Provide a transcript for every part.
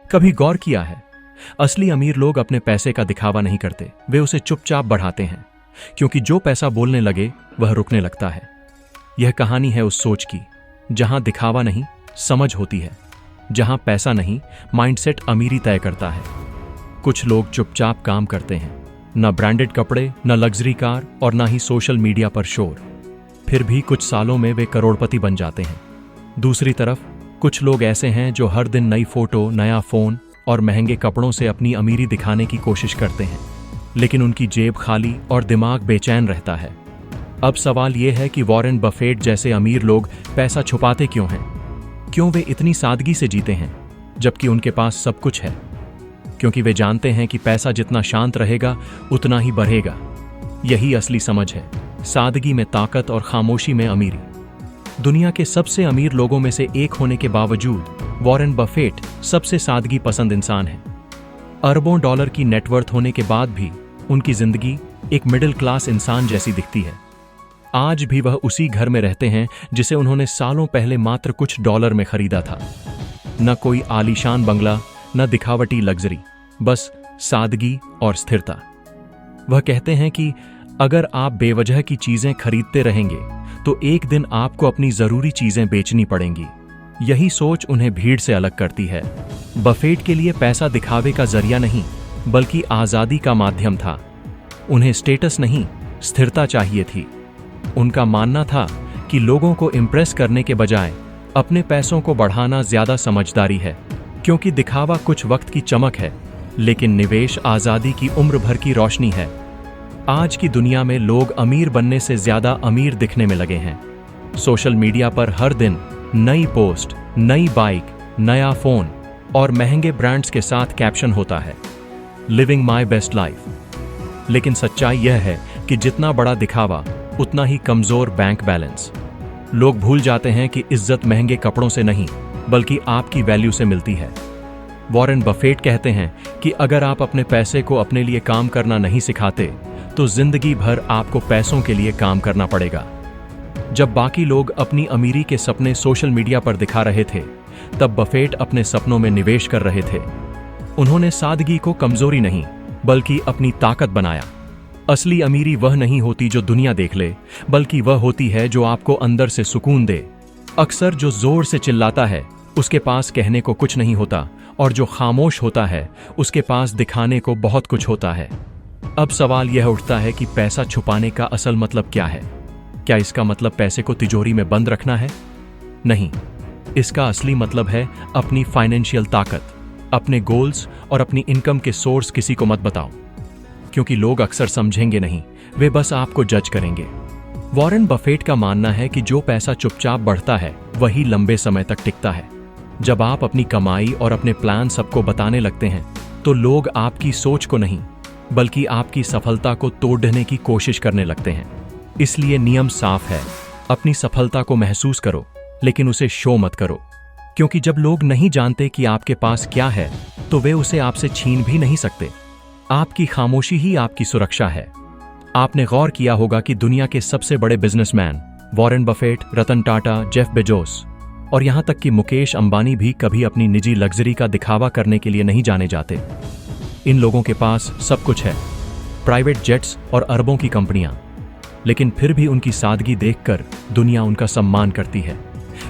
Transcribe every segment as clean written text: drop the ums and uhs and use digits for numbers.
कभी गौर किया है, असली अमीर लोग अपने पैसे का दिखावा नहीं करते, वे उसे चुपचाप बढ़ाते हैं, क्योंकि जो पैसा बोलने लगे वह रुकने लगता है। यह कहानी है उस सोच की जहां दिखावा नहीं, समझ होती है, जहां पैसा नहीं, माइंडसेट अमीरी तय करता है। कुछ लोग चुपचाप काम करते हैं, न ब्रांडेड कपड़े, न लग्जरी कार और न ही सोशल मीडिया पर शोर, फिर भी कुछ सालों में वे करोड़पति बन जाते हैं। दूसरी तरफ कुछ लोग ऐसे हैं जो हर दिन नई फोटो, नया फोन और महंगे कपड़ों से अपनी अमीरी दिखाने की कोशिश करते हैं, लेकिन उनकी जेब खाली और दिमाग बेचैन रहता है। अब सवाल यह है कि वॉरेन बफेट जैसे अमीर लोग पैसा छुपाते क्यों हैं? क्यों वे इतनी सादगी से जीते हैं जबकि उनके पास सब कुछ है? क्योंकि वे जानते हैं कि पैसा जितना शांत रहेगा उतना ही बढ़ेगा। यही असली समझ है, सादगी में ताकत और खामोशी में अमीरी। दुनिया के सबसे अमीर लोगों में से एक होने के बावजूद वॉरेन बफेट सबसे सादगी पसंद इंसान है। अरबों डॉलर की नेटवर्थ होने के बाद भी उनकी जिंदगी एक मिडिल क्लास इंसान जैसी दिखती है। आज भी वह उसी घर में रहते हैं जिसे उन्होंने सालों पहले मात्र कुछ डॉलर में खरीदा था। न कोई आलीशान बंगला, न दिखावटी लग्जरी, बस सादगी और स्थिरता। वह कहते हैं कि अगर आप बेवजह की चीजें खरीदते रहेंगे तो एक दिन आपको अपनी जरूरी चीजें बेचनी पड़ेंगी। यही सोच उन्हें भीड़ से अलग करती है। बफेट के लिए पैसा दिखावे का जरिया नहीं, बल्कि आजादी का माध्यम था। उन्हें स्टेटस नहीं, स्थिरता चाहिए थी। उनका मानना था कि लोगों को इम्प्रेस करने के बजाय अपने पैसों को बढ़ाना ज्यादा समझदारी है, क्योंकि दिखावा कुछ वक्त की चमक है, लेकिन निवेश आजादी की उम्र भर की रोशनी है। आज की दुनिया में लोग अमीर बनने से ज्यादा अमीर दिखने में लगे हैं। सोशल मीडिया पर हर दिन नई पोस्ट, नई बाइक, नया फोन और महंगे ब्रांड्स के साथ कैप्शन होता है, लिविंग माई बेस्ट लाइफ। लेकिन सच्चाई यह है कि जितना बड़ा दिखावा उतना ही कमजोर बैंक बैलेंस। लोग भूल जाते हैं कि इज्जत महंगे कपड़ों से नहीं, बल्कि आपकी वैल्यू से मिलती है। वॉरेन बफेट कहते हैं कि अगर आप अपने पैसे को अपने लिए काम करना नहीं सिखाते तो जिंदगी भर आपको पैसों के लिए काम करना पड़ेगा। जब बाकी लोग अपनी अमीरी के सपने सोशल मीडिया पर दिखा रहे थे, तब बफेट अपने सपनों में निवेश कर रहे थे। उन्होंने सादगी को कमजोरी नहीं, बल्कि अपनी ताकत बनाया। असली अमीरी वह नहीं होती जो दुनिया देख ले, बल्कि वह होती है जो आपको अंदर से सुकून दे। अक्सर जो जोर से चिल्लाता है उसके पास कहने को कुछ नहीं होता, और जो खामोश होता है उसके पास दिखाने को बहुत कुछ होता है। अब सवाल यह उठता है कि पैसा छुपाने का असल मतलब क्या है? क्या इसका मतलब पैसे को तिजोरी में बंद रखना है? नहीं, इसका असली मतलब है अपनी फाइनेंशियल ताकत, अपने गोल्स और अपनी इनकम के सोर्स किसी को मत बताओ, क्योंकि लोग अक्सर समझेंगे नहीं, वे बस आपको जज करेंगे। वॉरेन बफेट का मानना है कि जो पैसा चुपचाप बढ़ता है वही लंबे समय तक टिकता है। जब आप अपनी कमाई और अपने प्लान सबको बताने लगते हैं तो लोग आपकी सोच को नहीं, बल्कि आपकी सफलता को तोड़ने की कोशिश करने लगते हैं। इसलिए नियम साफ है, अपनी सफलता को महसूस करो, लेकिन उसे शो मत करो, क्योंकि जब लोग नहीं जानते कि आपके पास क्या है तो वे उसे आपसे छीन भी नहीं सकते। आपकी खामोशी ही आपकी सुरक्षा है। आपने गौर किया होगा कि दुनिया के सबसे बड़े businessman Warren Buffett, Ratan Tata, Jeff Bezos और यहां तक कि मुकेश अंबानी भी कभी अपनी निजी लग्जरी का दिखावा करने के लिए नहीं जाने जाते। इन लोगों के पास सब कुछ है, प्राइवेट जेट्स और अरबों की कंपनियां, लेकिन फिर भी उनकी सादगी देखकर दुनिया उनका सम्मान करती है।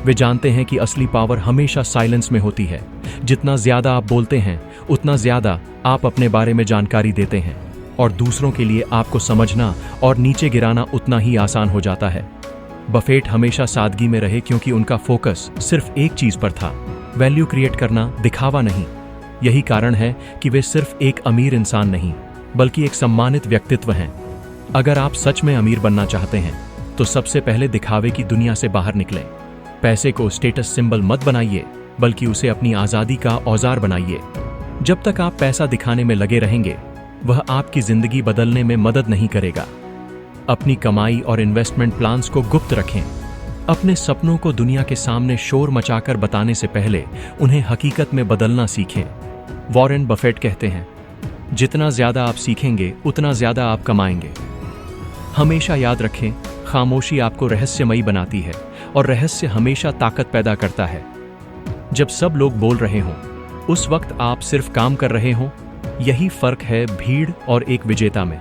वे जानते हैं कि असली पावर हमेशा साइलेंस में होती है। जितना ज्यादा आप बोलते हैं उतना ज्यादा आप अपने बारे में जानकारी देते हैं, और दूसरों के लिए आपको समझना और नीचे गिराना उतना ही आसान हो जाता है। बफेट हमेशा सादगी में रहे क्योंकि उनका फोकस सिर्फ एक चीज पर था, वैल्यू क्रिएट करना, दिखावा नहीं। यही कारण है कि वे सिर्फ एक अमीर इंसान नहीं, बल्कि एक सम्मानित व्यक्तित्व हैं। अगर आप सच में अमीर बनना चाहते हैं तो सबसे पहले दिखावे की दुनिया से बाहर निकलें। पैसे को स्टेटस सिंबल मत बनाइए, बल्कि उसे अपनी आजादी का औजार बनाइए। जब तक आप पैसा दिखाने में लगे रहेंगे, वह आपकी जिंदगी बदलने में मदद नहीं करेगा। अपनी कमाई और इन्वेस्टमेंट प्लान्स को गुप्त रखें। अपने सपनों को दुनिया के सामने शोर मचाकर बताने से पहले उन्हें हकीकत में बदलना सीखें। वॉरेन बफेट कहते हैं, जितना ज्यादा आप सीखेंगे उतना ज्यादा आप कमाएंगे। हमेशा याद रखें, खामोशी आपको रहस्यमयी बनाती है और रहस्य हमेशा ताकत पैदा करता है। जब सब लोग बोल रहे हों, उस वक्त आप सिर्फ काम कर रहे हों। यही फर्क है भीड़ और एक विजेता में।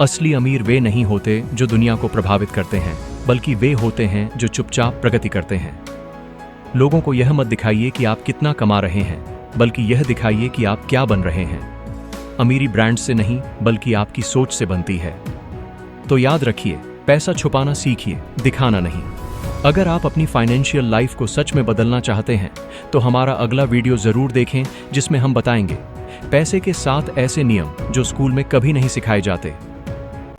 असली अमीर वे नहीं होते जो दुनिया को प्रभावित करते हैं, बल्कि वे होते हैं जो चुपचाप प्रगति करते हैं। लोगों को यह मत दिखाइए कि आप कितना कमा रहे हैं, बल्कि यह दिखाइए कि आप क्या बन रहे हैं। अमीरी ब्रांड से नहीं, बल्कि आपकी सोच से बनती है। तो याद रखिए, पैसा छुपाना सीखिए, दिखाना नहीं। अगर आप अपनी फाइनेंशियल लाइफ को सच में बदलना चाहते हैं तो हमारा अगला वीडियो जरूर देखें, जिसमें हम बताएंगे पैसे के 7 ऐसे नियम जो स्कूल में कभी नहीं सिखाए जाते।